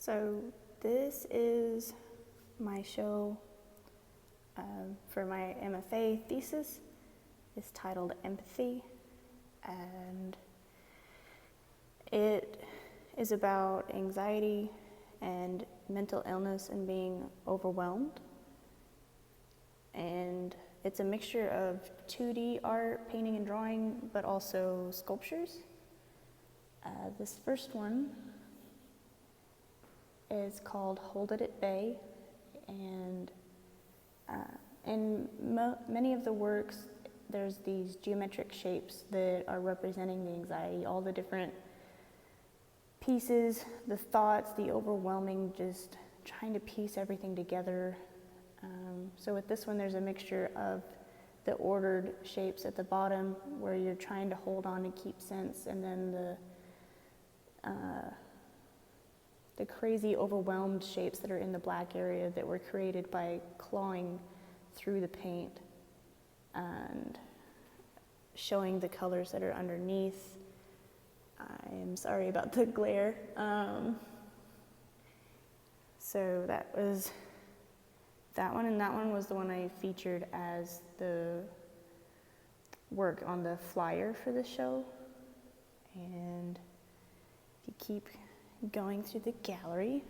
So this is my show for my MFA thesis. It's titled Empathy, and it is about anxiety and mental illness and being overwhelmed. And it's a mixture of 2D art, painting and drawing, but also sculptures. This first one is called Hold It at Bay, and in many of the works, there's these geometric shapes that are representing the anxiety, all the different pieces, the thoughts, the overwhelming, just trying to piece everything together. So with this one, there's a mixture of the ordered shapes at the bottom where you're trying to hold on and keep sense, and then the crazy overwhelmed shapes that are in the black area that were created by clawing through the paint and showing the colors that are underneath. I'm sorry about the glare. So that was that one, and that one was the one I featured as the work on the flyer for the show. And if you keep going through the gallery,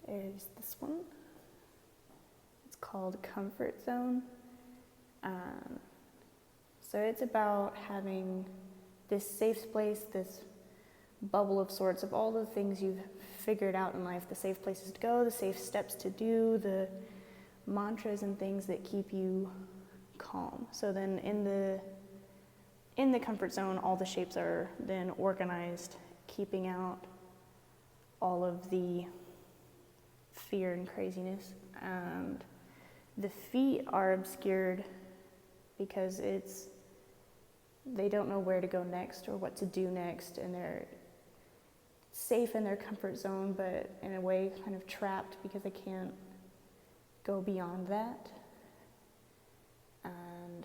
there's this one. It's called Comfort Zone. So it's about having this safe place, this bubble of sorts of all the things you've figured out in life, the safe places to go, the safe steps to do, the mantras and things that keep you calm. So then in the comfort zone, all the shapes are then organized, keeping out all of the fear and craziness. And the feet are obscured because they don't know where to go next or what to do next, and they're safe in their comfort zone, but in a way kind of trapped because they can't go beyond that. And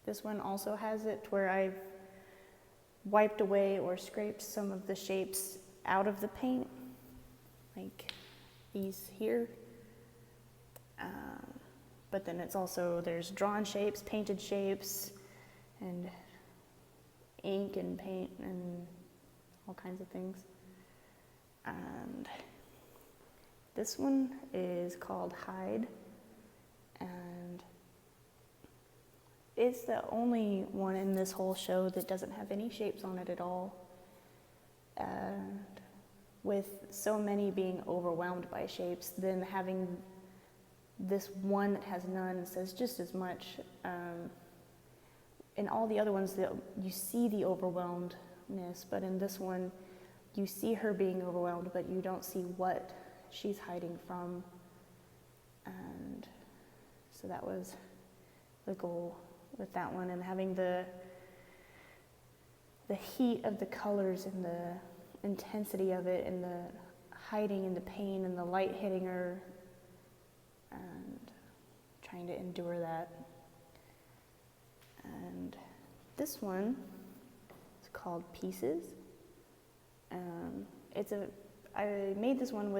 this one also has it where I've wiped away or scraped some of the shapes out of the paint, like these here. But then it's also, there's drawn shapes, painted shapes, and ink and paint and all kinds of things. And this one is called Hide, and it's the only one in this whole show that doesn't have any shapes on it at all. And with so many being overwhelmed by shapes, then having this one that has none says just as much. In all the other ones, you see the overwhelmedness, but in this one, you see her being overwhelmed, but you don't see what she's hiding from. And so that was the goal with that one, and having the heat of the colors and the intensity of it and the hiding and the pain and the light hitting her and trying to endure that. And this one is called Pieces. I made this one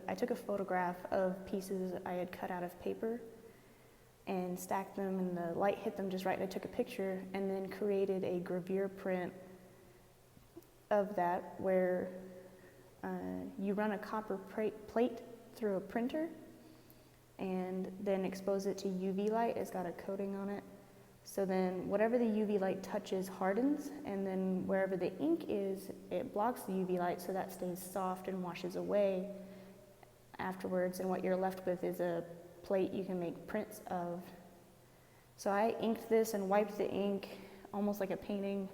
I took a photograph of pieces I had cut out of paper and stacked them, and the light hit them just right, and I took a picture and then created a gravure print of that where you run a copper plate through a printer and then expose it to UV light. It's got a coating on it. So then whatever the UV light touches hardens, and then wherever the ink is, it blocks the UV light so that stays soft and washes away afterwards, and what you're left with is a plate you can make prints of. So I inked this and wiped the ink almost like a painting.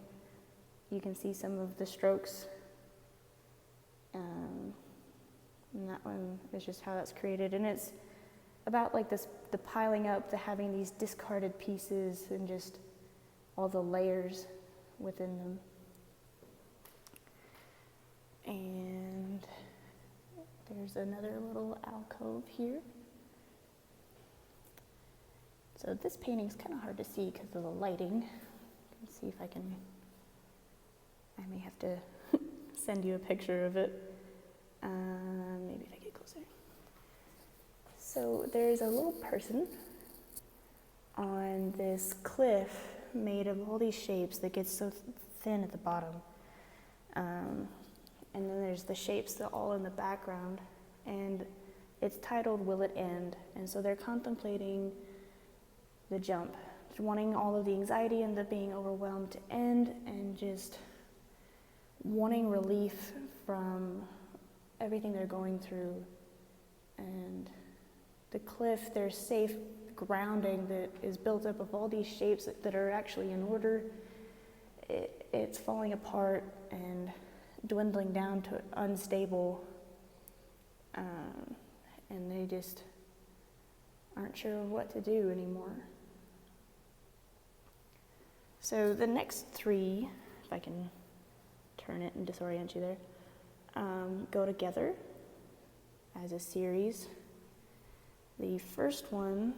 You can see some of the strokes. And that one is just how that's created. And it's about like this, the piling up, the having these discarded pieces and just all the layers within them. And there's another little alcove here. So this painting's kind of hard to see because of the lighting. Let's see if I I may have to send you a picture of it. Maybe if I get closer. So there's a little person on this cliff made of all these shapes that gets so thin at the bottom. And then there's the shapes that all in the background. And it's titled, Will It End? And so they're contemplating the jump, wanting all of the anxiety and the being overwhelmed to end, and just wanting relief from everything they're going through. And the cliff, there's safe grounding that is built up of all these shapes that are actually in order. It's falling apart and dwindling down to unstable, and they just aren't sure what to do anymore. So the next three, if I can turn it and disorient you there, go together as a series. The first one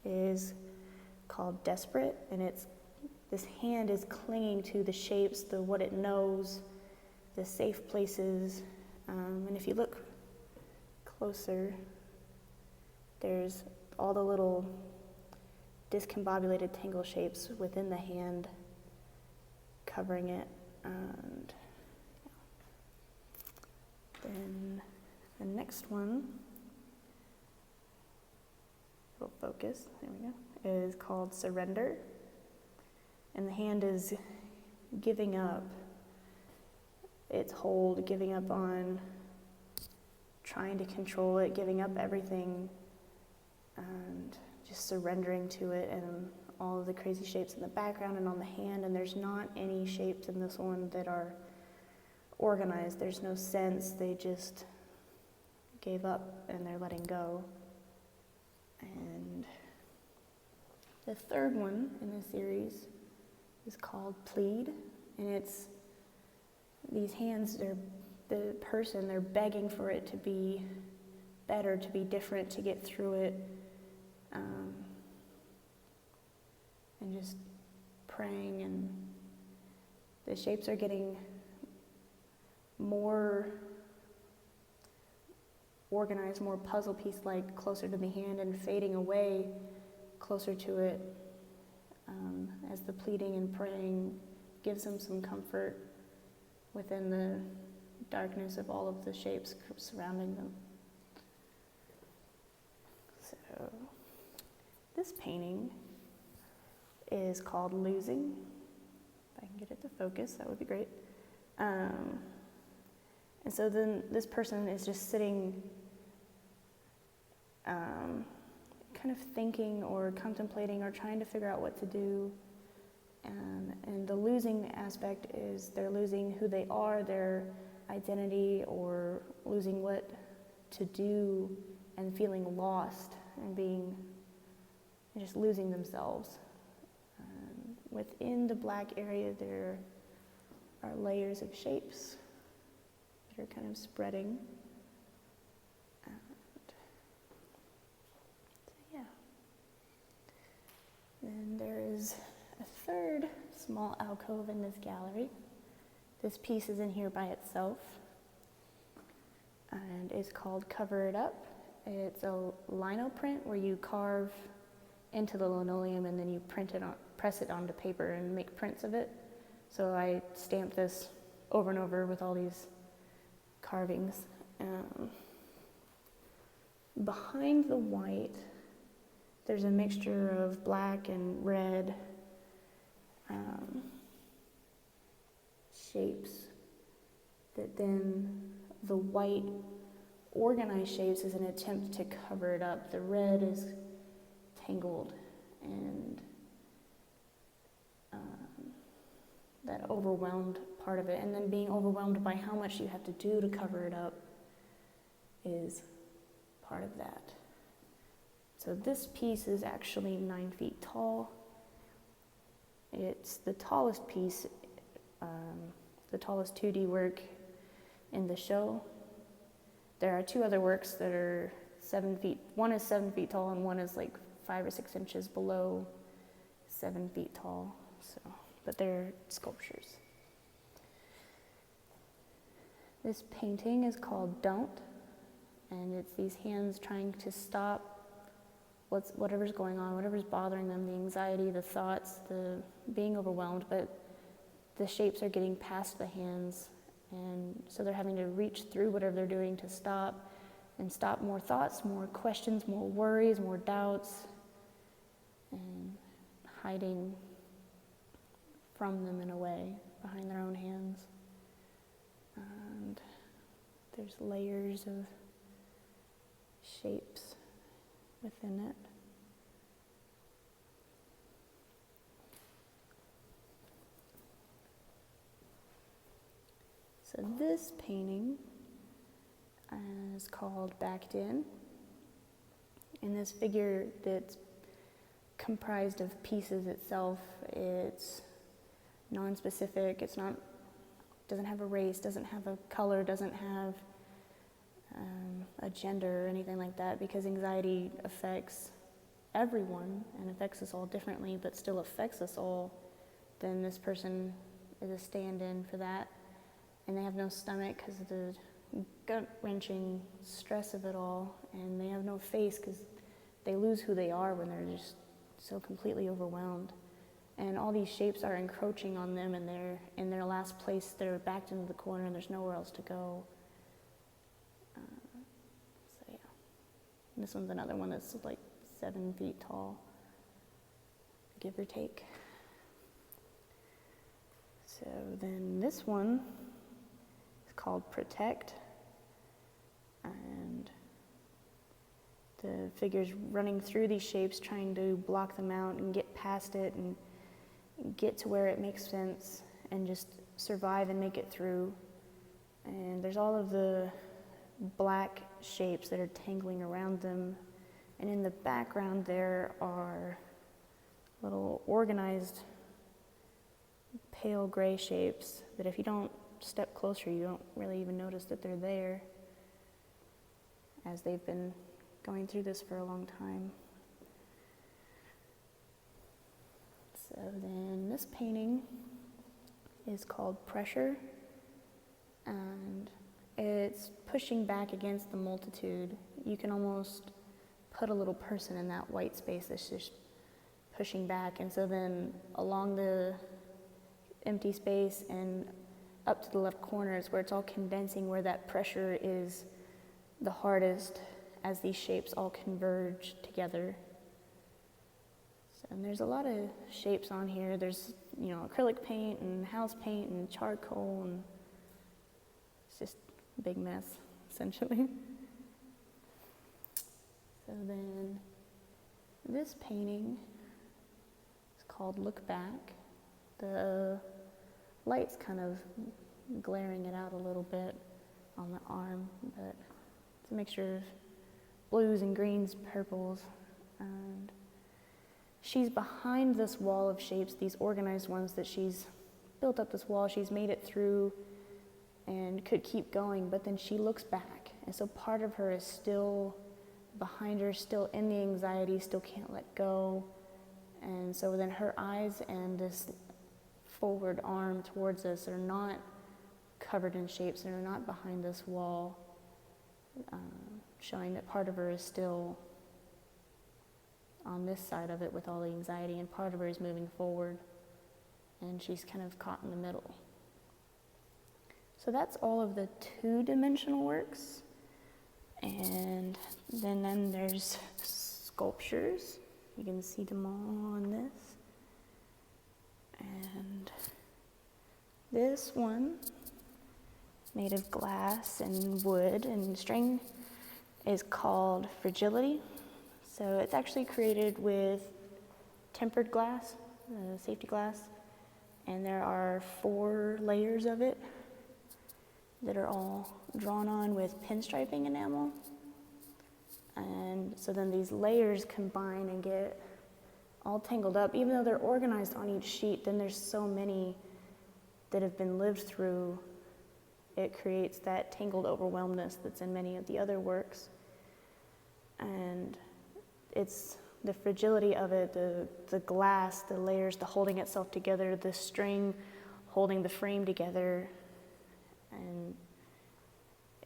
is called Desperate, and this hand is clinging to the shapes, what it knows, the safe places, and if you look closer, there's all the little discombobulated tangle shapes within the hand covering it. And then the next one, we'll focus, there we go, is called Surrender. And the hand is giving up its hold, giving up on trying to control it, giving up everything, and just surrendering to it and all of the crazy shapes in the background and on the hand. And there's not any shapes in this one that are organized. There's no sense. They just gave up and they're letting go. And the third one in the series is called Plead, and it's these hands, the person, they're begging for it to be better, to be different, to get through it, and just praying, and the shapes are getting more organized, more puzzle piece-like, closer to the hand, and fading away closer to it, as the pleading and praying gives them some comfort within the darkness of all of the shapes surrounding them. So this painting is called Losing. If I can get it to focus, that would be great. And so then this person is just sitting, kind of thinking or contemplating or trying to figure out what to do. And the losing aspect is they're losing who they are, their identity, or losing what to do, and feeling lost and just losing themselves. Within the black area, there are layers of shapes that are kind of spreading. And so yeah. Then there is a third small alcove in this gallery. This piece is in here by itself and is called Cover It Up. It's a lino print where you carve into the linoleum and then you press it onto paper and make prints of it. So I stamped this over and over with all these carvings. Behind the white, there's a mixture of black and red shapes that then the white organized shapes is an attempt to cover it up. The red is tangled, and that overwhelmed part of it, and then being overwhelmed by how much you have to do to cover it up is part of that. So this piece is actually 9 feet tall. It's the tallest piece, the tallest 2D work in the show. There are two other works that are 7 feet. One is 7 feet tall, and one is like 5 or 6 inches below 7 feet tall. So, but they're sculptures. This painting is called Don't, and it's these hands trying to stop whatever's going on, whatever's bothering them, the anxiety, the thoughts, the being overwhelmed, but the shapes are getting past the hands, and so they're having to reach through whatever they're doing to stop more thoughts, more questions, more worries, more doubts, and hiding from them in a way, behind their own hands. And there's layers of shapes within it. So this painting is called Backed In, and this figure that's comprised of pieces itself, it's non-specific, doesn't have a race, doesn't have a color, doesn't have a gender or anything like that, because anxiety affects everyone and affects us all differently, but still affects us all. Then this person is a stand-in for that, and they have no stomach because of the gut-wrenching stress of it all, and they have no face because they lose who they are when they're just so completely overwhelmed. And all these shapes are encroaching on them, and they're in their last place, they're backed into the corner and there's nowhere else to go. So yeah, and this one's another one that's like 7 feet tall, give or take. So then this one is called Protect, and the figure's running through these shapes, trying to block them out and get past it and get to where it makes sense and just survive and make it through. And there's all of the black shapes that are tangling around them, and in the background there are little organized pale gray shapes that if you don't step closer you don't really even notice that they're there, as they've been going through this for a long time. So then this painting is called Pressure, and it's pushing back against the multitude. You can almost put a little person in that white space that's just pushing back, and so then along the empty space and up to the left corner is where it's all condensing, where that pressure is the hardest as these shapes all converge together. And there's a lot of shapes on here. There's, acrylic paint and house paint and charcoal, and it's just a big mess, essentially. So then this painting is called Look Back. The light's kind of glaring it out a little bit on the arm, but it's a mixture of blues and greens, purples, and she's behind this wall of shapes, these organized ones that she's built up this wall, she's made it through and could keep going, but then she looks back, and so part of her is still behind her, still in the anxiety, still can't let go, and so then her eyes and this forward arm towards us are not covered in shapes and are not behind this wall, showing that part of her is still on this side of it with all the anxiety, and part of her is moving forward, and she's kind of caught in the middle. So that's all of the two-dimensional works. And then there's sculptures. You can see them all on this. And this one, made of glass and wood and string, is called Fragility. So it's actually created with tempered glass, safety glass, and there are 4 layers of it that are all drawn on with pinstriping enamel. And so then these layers combine and get all tangled up. Even though they're organized on each sheet, then there's so many that have been lived through, it creates that tangled overwhelmness that's in many of the other works. And it's the fragility of it, the glass, the layers, the holding itself together, the string holding the frame together, and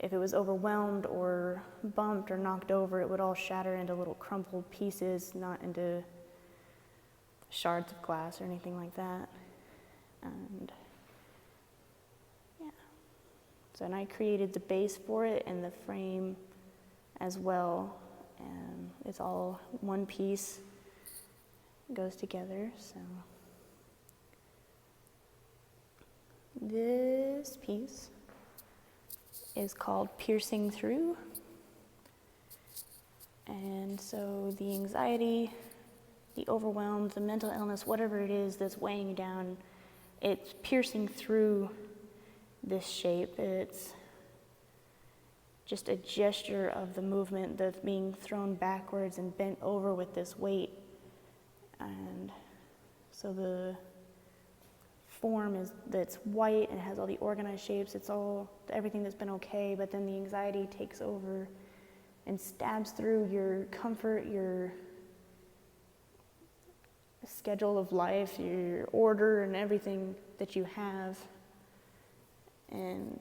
if it was overwhelmed or bumped or knocked over, it would all shatter into little crumpled pieces, not into shards of glass or anything like that. And yeah. So, and I created the base for it and the frame as well. And it's all one piece, goes together, so. This piece is called Piercing Through. And so the anxiety, the overwhelm, the mental illness, whatever it is that's weighing you down, it's piercing through this shape. It's just a gesture of the movement that's being thrown backwards and bent over with this weight. And so the form is that's white and has all the organized shapes. It's all everything that's been okay, but then the anxiety takes over and stabs through your comfort, your schedule of life, your order, and everything that you have, and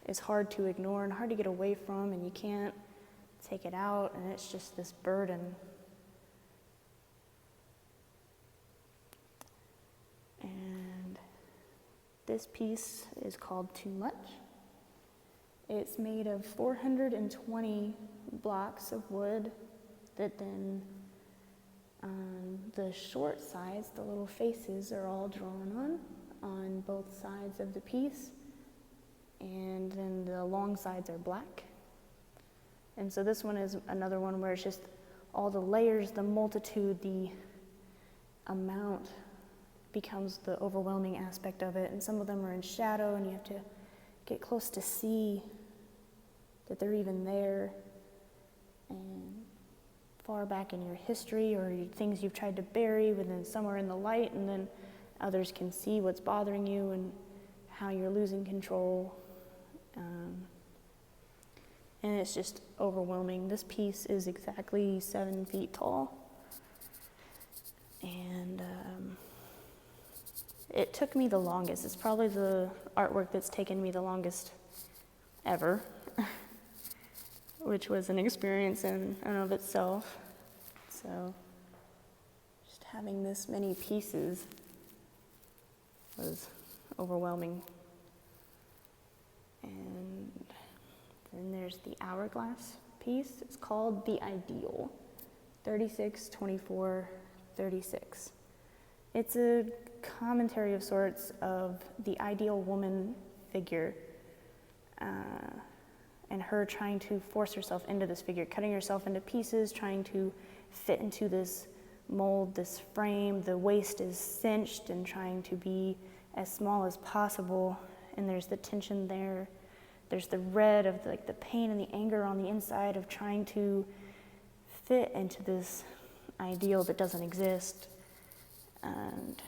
it's hard to ignore and hard to get away from, and you can't take it out, and it's just this burden. And this piece is called Too Much. It's made of 420 blocks of wood that then on the short sides, the little faces are all drawn on both sides of the piece, and then the long sides are black. And so this one is another one where it's just all the layers, the multitude, the amount becomes the overwhelming aspect of it, and some of them are in shadow and you have to get close to see that they're even there, and far back in your history or things you've tried to bury, but then some are in the light, and then others can see what's bothering you and how you're losing control, and it's just overwhelming. This piece is exactly 7 feet tall, and it took me the longest. It's probably the artwork that's taken me the longest ever, which was an experience in and of itself. So just having this many pieces was overwhelming. And then there's the hourglass piece. It's called The Ideal, 36, 24, 36. It's a commentary of sorts of the ideal woman figure, and her trying to force herself into this figure, cutting herself into pieces, trying to fit into this mold, this frame. The waist is cinched and trying to be as small as possible, and there's the tension there. There's the red of the pain and the anger on the inside of trying to fit into this ideal that doesn't exist. And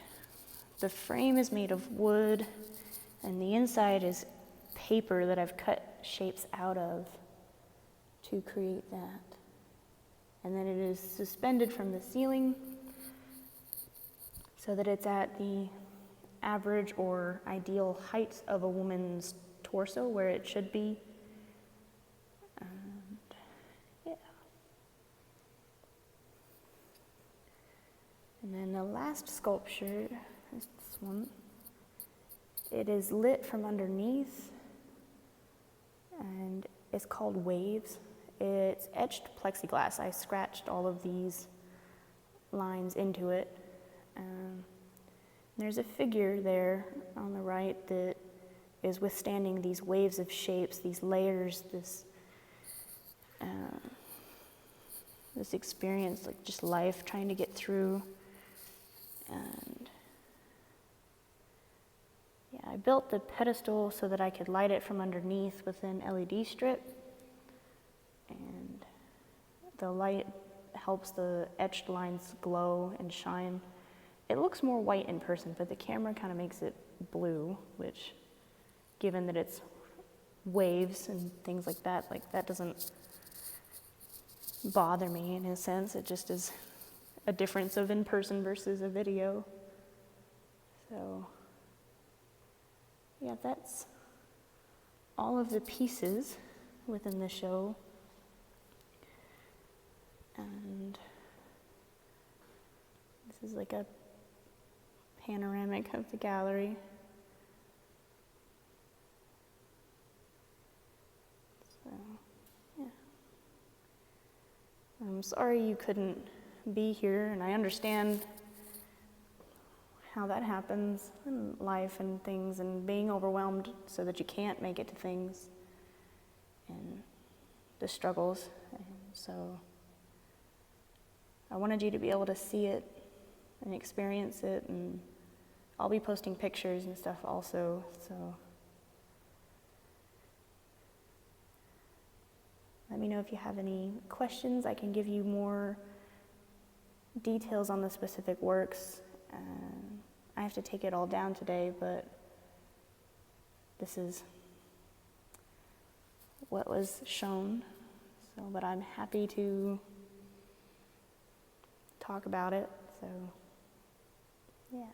the frame is made of wood, and the inside is paper that I've cut shapes out of to create that. And then it is suspended from the ceiling so that it's at the average or ideal height of a woman's torso, where it should be. And yeah. And then the last sculpture is this one. It is lit from underneath, and it's called Waves. It's etched plexiglass. I scratched all of these lines into it. There's a figure there on the right that is withstanding these waves of shapes, these layers, this experience, like just life trying to get through. And yeah, I built the pedestal so that I could light it from underneath with an LED strip, and the light helps the etched lines glow and shine. It looks more white in person, but the camera kind of makes it blue, which, given that it's waves and things like that doesn't bother me in a sense. It just is a difference of in person versus a video. So yeah, that's all of the pieces within the show. And this is like a panoramic of the gallery. So, yeah. I'm sorry you couldn't be here, and I understand how that happens in life and things, and being overwhelmed so that you can't make it to things, and the struggles. And so I wanted you to be able to see it and experience it, and I'll be posting pictures and stuff also, so let me know if you have any questions. I can give you more details on the specific works. I have to take it all down today, but this is what was shown. So, but I'm happy to talk about it. So, yeah.